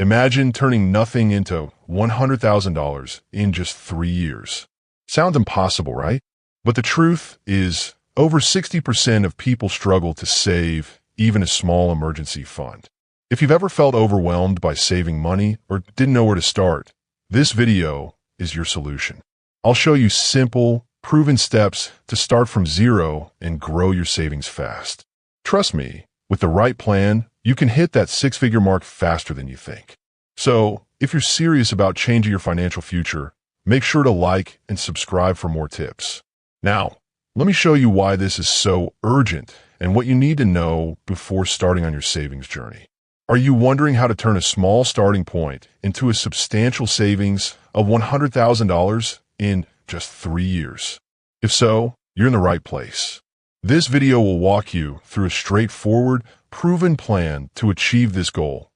Imagine turning nothing into $100,000 in just 3 years. Sounds impossible, right? But the truth is, over 60% of people struggle to save even a small emergency fund. If you've ever felt overwhelmed by saving money or didn't know where to start, this video is your solution. I'll show you simple, proven steps to start from zero and grow your savings fast. Trust me, with the right plan, you can hit that six-figure mark faster than you think. So, if you're serious about changing your financial future, make sure to like and subscribe for more tips. Now, let me show you why this is so urgent and what you need to know before starting on your savings journey. Are you wondering how to turn a small starting point into a substantial savings of $100,000 in just 3 years? If so, you're in the right place. This video will walk you through a straightforward, proven plan to achieve this goal,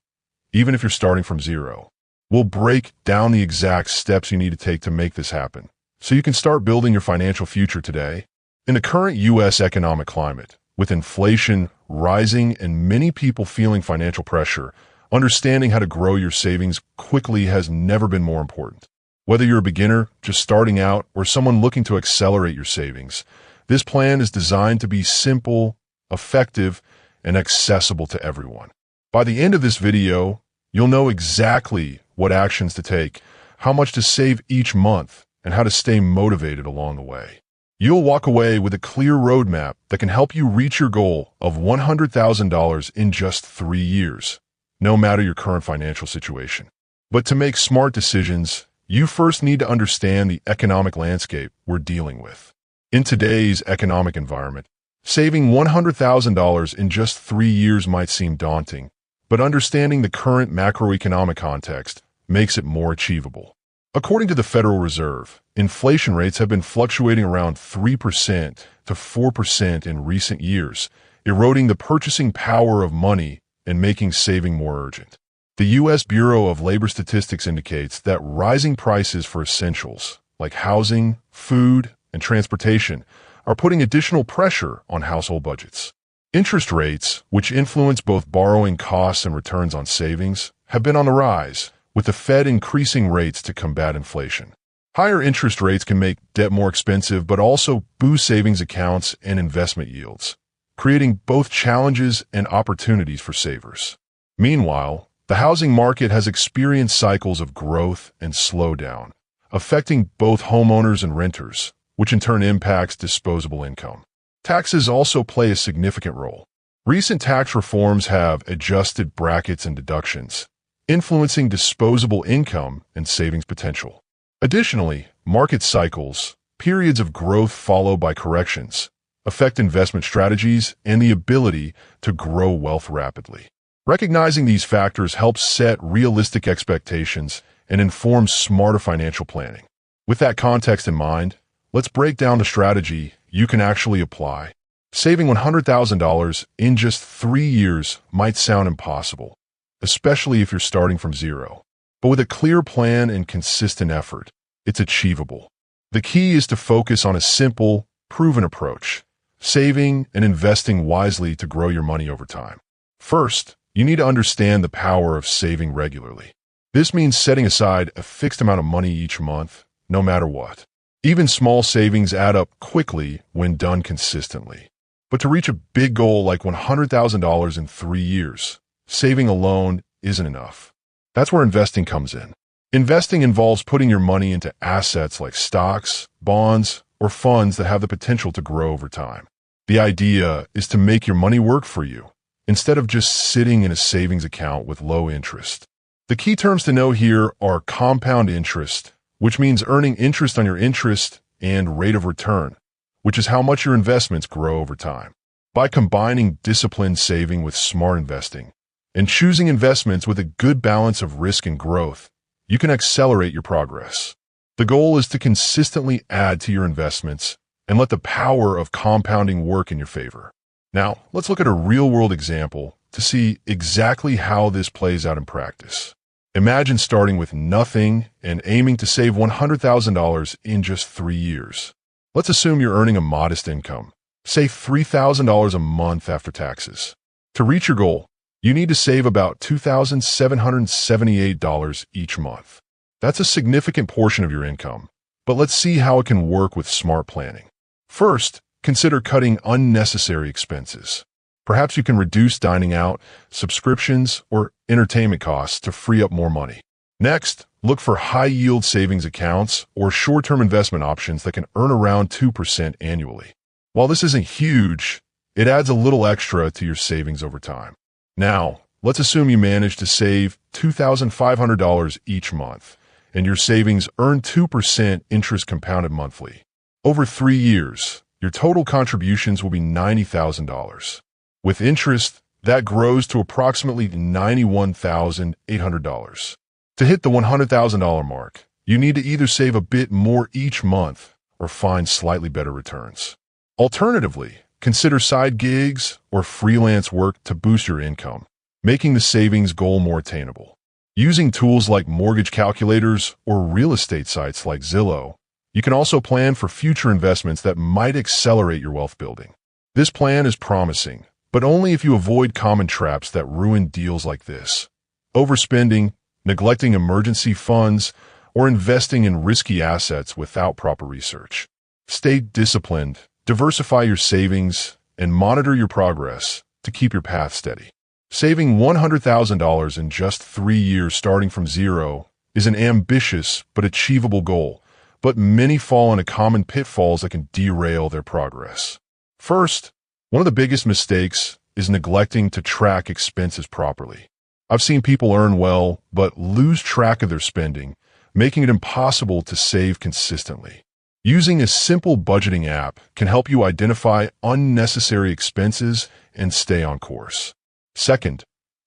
even if you're starting from zero. We'll break down the exact steps you need to take to make this happen, so you can start building your financial future today. In the current U.S. economic climate, with inflation rising and many people feeling financial pressure, understanding how to grow your savings quickly has never been more important. Whether you're a beginner, just starting out, or someone looking to accelerate your savings, this plan is designed to be simple, effective, and accessible to everyone. By the end of this video, you'll know exactly what actions to take, how much to save each month, and how to stay motivated along the way. You'll walk away with a clear roadmap that can help you reach your goal of $100,000 in just 3 years, no matter your current financial situation. But to make smart decisions, you first need to understand the economic landscape we're dealing with. In today's economic environment, saving $100,000 in just 3 years might seem daunting, but understanding the current macroeconomic context makes it more achievable. According to the Federal Reserve, inflation rates have been fluctuating around 3% to 4% in recent years, eroding the purchasing power of money and making saving more urgent. The U.S. Bureau of Labor Statistics indicates that rising prices for essentials like housing, food, and transportation are putting additional pressure on household budgets. Interest rates, which influence both borrowing costs and returns on savings, have been on the rise, with the Fed increasing rates to combat inflation. Higher interest rates can make debt more expensive but also boost savings accounts and investment yields, creating both challenges and opportunities for savers. Meanwhile, the housing market has experienced cycles of growth and slowdown, affecting both homeowners and renters, which in turn impacts disposable income. Taxes also play a significant role. Recent tax reforms have adjusted brackets and deductions, influencing disposable income and savings potential. Additionally, market cycles, periods of growth followed by corrections, affect investment strategies and the ability to grow wealth rapidly. Recognizing these factors helps set realistic expectations and inform smarter financial planning. With that context in mind, let's break down the strategy you can actually apply. Saving $100,000 in just 3 years might sound impossible, especially if you're starting from zero. But with a clear plan and consistent effort, it's achievable. The key is to focus on a simple, proven approach, saving and investing wisely to grow your money over time. First, you need to understand the power of saving regularly. This means setting aside a fixed amount of money each month, no matter what. Even small savings add up quickly when done consistently. But to reach a big goal like $100,000 in 3 years, saving alone isn't enough. That's where investing comes in. Investing involves putting your money into assets like stocks, bonds, or funds that have the potential to grow over time. The idea is to make your money work for you, instead of just sitting in a savings account with low interest. The key terms to know here are compound interest, which means earning interest on your interest, and rate of return, which is how much your investments grow over time. By combining disciplined saving with smart investing, and choosing investments with a good balance of risk and growth, you can accelerate your progress. The goal is to consistently add to your investments and let the power of compounding work in your favor. Now, let's look at a real-world example to see exactly how this plays out in practice. Imagine starting with nothing and aiming to save $100,000 in just 3 years. Let's assume you're earning a modest income, say $3,000 a month after taxes. To reach your goal, You need to save about $2,778 each month. That's a significant portion of your income, but let's see how it can work with smart planning. First, consider cutting unnecessary expenses. Perhaps you can reduce dining out, subscriptions, or entertainment costs to free up more money. Next, look for high-yield savings accounts or short-term investment options that can earn around 2% annually. While this isn't huge, it adds a little extra to your savings over time. Now, let's assume you manage to save $2,500 each month, and your savings earn 2% interest compounded monthly. Over 3 years, your total contributions will be $90,000. With interest, that grows to approximately $91,800. To hit the $100,000 mark, you need to either save a bit more each month or find slightly better returns. Alternatively, consider side gigs or freelance work to boost your income, making the savings goal more attainable. Using tools like mortgage calculators or real estate sites like Zillow, you can also plan for future investments that might accelerate your wealth building. This plan is promising, but only if you avoid common traps that ruin deals like this: overspending, neglecting emergency funds, or investing in risky assets without proper research. Stay disciplined, diversify your savings, and monitor your progress to keep your path steady. Saving $100,000 in just 3 years starting from zero is an ambitious but achievable goal, but many fall into common pitfalls that can derail their progress. First, one of the biggest mistakes is neglecting to track expenses properly. I've seen people earn well, but lose track of their spending, making it impossible to save consistently. Using a simple budgeting app can help you identify unnecessary expenses and stay on course. Second,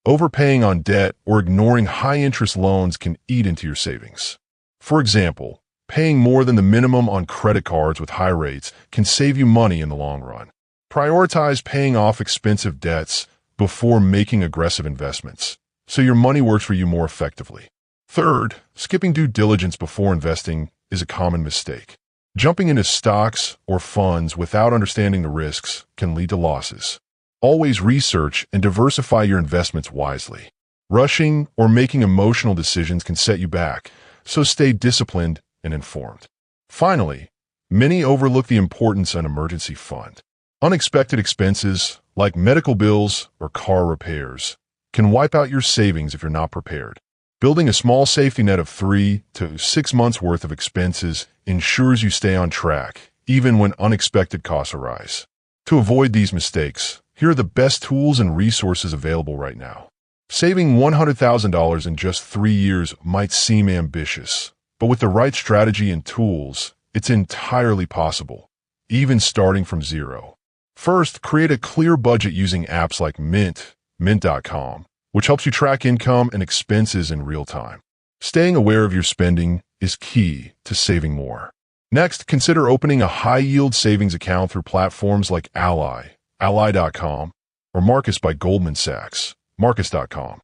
overpaying on debt or ignoring high-interest loans can eat into your savings. For example, paying more than the minimum on credit cards with high rates can save you money in the long run. Prioritize paying off expensive debts before making aggressive investments, so your money works for you more effectively. Third, skipping due diligence before investing is a common mistake. Jumping into stocks or funds without understanding the risks can lead to losses. Always research and diversify your investments wisely. Rushing or making emotional decisions can set you back, so stay disciplined and informed. Finally, many overlook the importance of an emergency fund. Unexpected expenses, like medical bills or car repairs, can wipe out your savings if you're not prepared. Building a small safety net of 3 to 6 months' worth of expenses ensures you stay on track, even when unexpected costs arise. To avoid these mistakes, here are the best tools and resources available right now. Saving $100,000 in just 3 years might seem ambitious, but with the right strategy and tools, it's entirely possible, even starting from zero. First, create a clear budget using apps like Mint.com, which helps you track income and expenses in real time. Staying aware of your spending is key to saving more. Next, consider opening a high-yield savings account through platforms like Ally.com, or Marcus by Goldman Sachs, Marcus.com.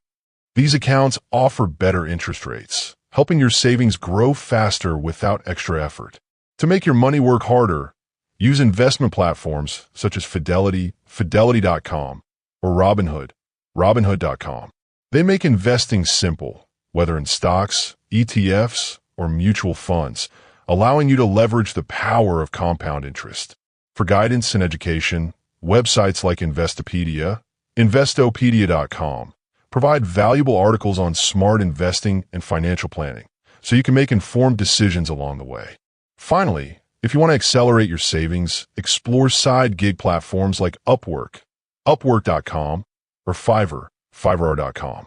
These accounts offer better interest rates, helping your savings grow faster without extra effort. To make your money work harder, use investment platforms such as Fidelity, Fidelity.com, or Robinhood, Robinhood.com. They make investing simple, whether in stocks, ETFs, or mutual funds, allowing you to leverage the power of compound interest. For guidance and education, websites like Investopedia, Investopedia.com provide valuable articles on smart investing and financial planning, so you can make informed decisions along the way. Finally, if you want to accelerate your savings, explore side gig platforms like Upwork, Upwork.com, or Fiverr, Fiverr.com.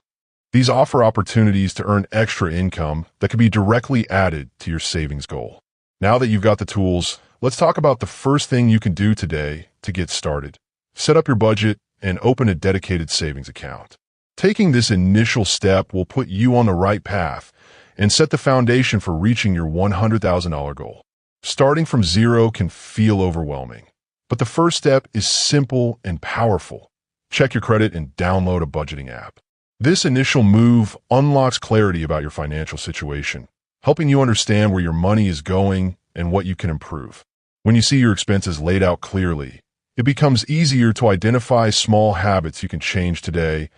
These offer opportunities to earn extra income that can be directly added to your savings goal. Now that you've got the tools, let's talk about the first thing you can do today to get started. Set up your budget and open a dedicated savings account. Taking this initial step will put you on the right path and set the foundation for reaching your $100,000 goal. Starting from zero can feel overwhelming, but the first step is simple and powerful. Check your credit and download a budgeting app. This initial move unlocks clarity about your financial situation, helping you understand where your money is going and what you can improve. When you see your expenses laid out clearly, it becomes easier to identify small habits you can change today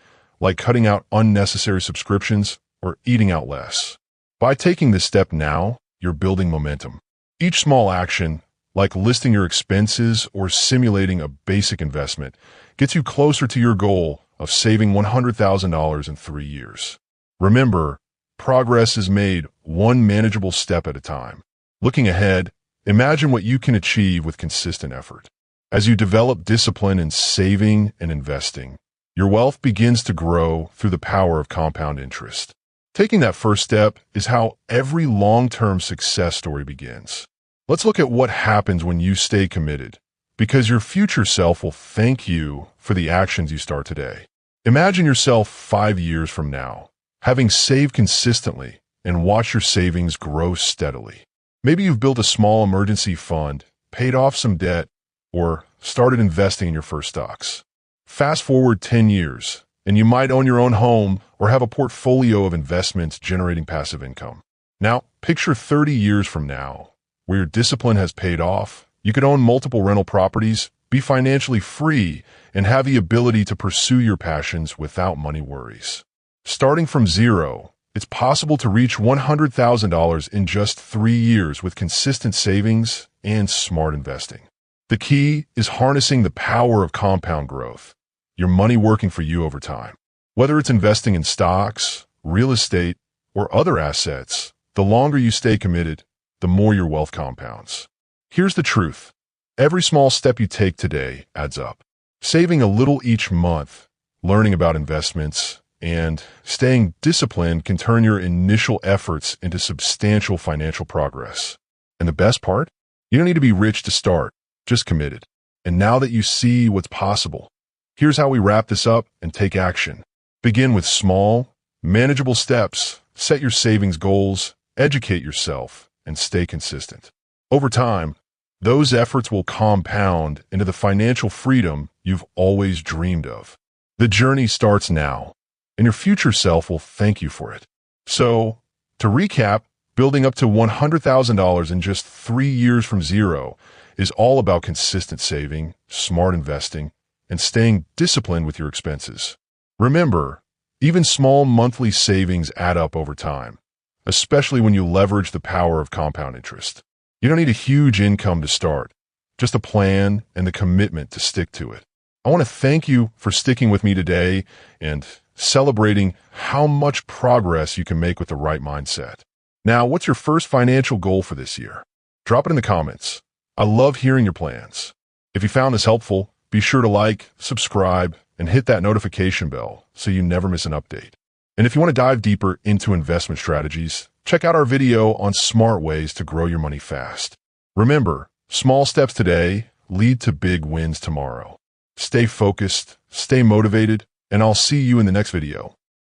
like cutting out unnecessary subscriptions or eating out less. By taking this step now, you're building momentum. Each small action, like listing your expenses or simulating a basic investment, gets you closer to your goal of saving $100,000 in 3 years. Remember, progress is made one manageable step at a time. Looking ahead, imagine what you can achieve with consistent effort. As you develop discipline in saving and investing, your wealth begins to grow through the power of compound interest. Taking that first step is how every long-term success story begins. Let's look at what happens when you stay committed, because your future self will thank you for the actions you start today. Imagine yourself 5 years from now, having saved consistently and watch your savings grow steadily. Maybe you've built a small emergency fund, paid off some debt, or started investing in your first stocks. Fast forward 10 years, and you might own your own home or have a portfolio of investments generating passive income. Now, picture 30 years from now, where your discipline has paid off. You could own multiple rental properties, be financially free, and have the ability to pursue your passions without money worries. Starting from zero, it's possible to reach $100,000 in just 3 years with consistent savings and smart investing. The key is harnessing the power of compound growth, your money working for you over time. Whether it's investing in stocks, real estate, or other assets, the longer you stay committed, the more your wealth compounds. Here's the truth. Every small step you take today adds up. Saving a little each month, learning about investments, and staying disciplined can turn your initial efforts into substantial financial progress. And the best part? You don't need to be rich to start, just committed. And now that you see what's possible, here's how we wrap this up and take action. Begin with small, manageable steps, set your savings goals, educate yourself, and stay consistent. Over time, those efforts will compound into the financial freedom you've always dreamed of. The journey starts now, and your future self will thank you for it. So, to recap, building up to $100,000 in just 3 years from zero is all about consistent saving, smart investing, and staying disciplined with your expenses. Remember, even small monthly savings add up over time, especially when you leverage the power of compound interest. You don't need a huge income to start, just a plan and the commitment to stick to it. I want to thank you for sticking with me today and celebrating how much progress you can make with the right mindset. Now, what's your first financial goal for this year? Drop it in the comments. I love hearing your plans. If you found this helpful, be sure to like, subscribe, and hit that notification bell so you never miss an update. And if you want to dive deeper into investment strategies, check out our video on smart ways to grow your money fast. Remember, small steps today lead to big wins tomorrow. Stay focused, stay motivated, and I'll see you in the next video.